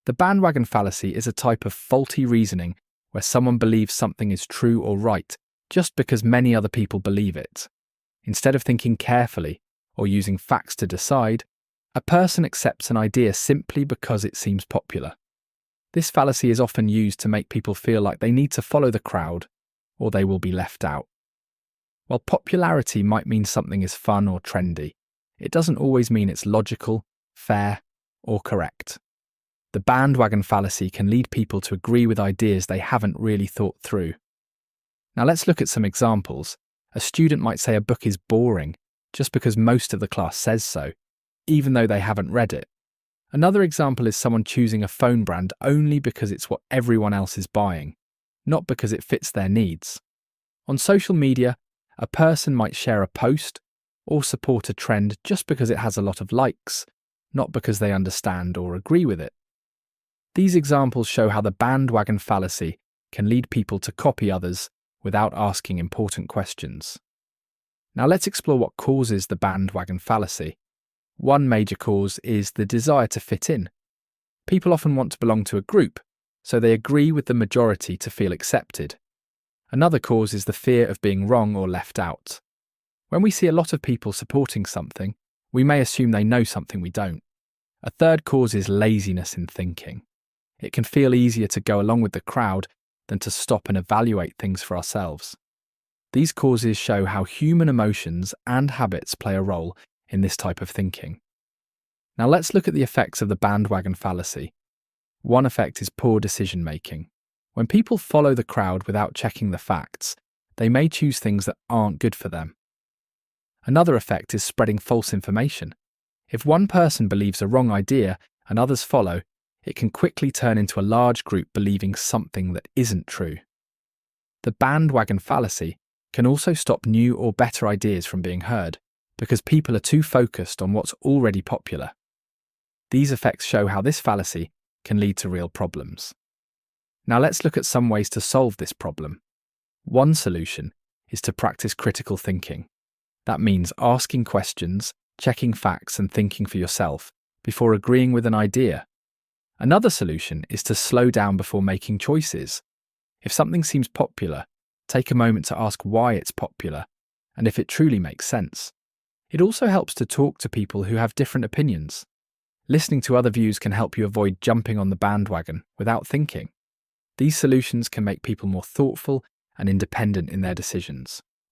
The bandwagon fallacy is a type of faulty reasoning where someone believes something is true or right just because many other people believe it. Instead of thinking carefully or using facts to decide, a person accepts an idea simply because it seems popular. This fallacy is often used to make people feel like they need to follow the crowd or they will be left out. While popularity might mean something is fun or trendy, it doesn't always mean it's logical, fair, or correct. The bandwagon fallacy can lead people to agree with ideas they haven't really thought through. Now let's look at some examples. A student might say a book is boring just because most of the class says so, even though they haven't read it. Another example is someone choosing a phone brand only because it's what everyone else is buying, not because it fits their needs. On social media, a person might share a post or support a trend just because it has a lot of likes, not because they understand or agree with it. These examples show how the bandwagon fallacy can lead people to copy others without asking important questions. Now let's explore what causes the bandwagon fallacy. One major cause is the desire to fit in. People often want to belong to a group, so they agree with the majority to feel accepted. Another cause is the fear of being wrong or left out. When we see a lot of people supporting something, we may assume they know something we don't. A third cause is laziness in thinking. It can feel easier to go along with the crowd than to stop and evaluate things for ourselves. These causes show how human emotions and habits play a role in this type of thinking. Now let's look at the effects of the bandwagon fallacy. One effect is poor decision making. When people follow the crowd without checking the facts, they may choose things that aren't good for them. Another effect is spreading false information. If one person believes a wrong idea and others follow, it can quickly turn into a large group believing something that isn't true. The bandwagon fallacy can also stop new or better ideas from being heard, because people are too focused on what's already popular. These effects show how this fallacy can lead to real problems. Now let's look at some ways to solve this problem. One solution is to practice critical thinking. That means asking questions, checking facts, and thinking for yourself before agreeing with an idea. Another solution is to slow down before making choices. If something seems popular, take a moment to ask why it's popular and if it truly makes sense. It also helps to talk to people who have different opinions. Listening to other views can help you avoid jumping on the bandwagon without thinking. These solutions can make people more thoughtful and independent in their decisions.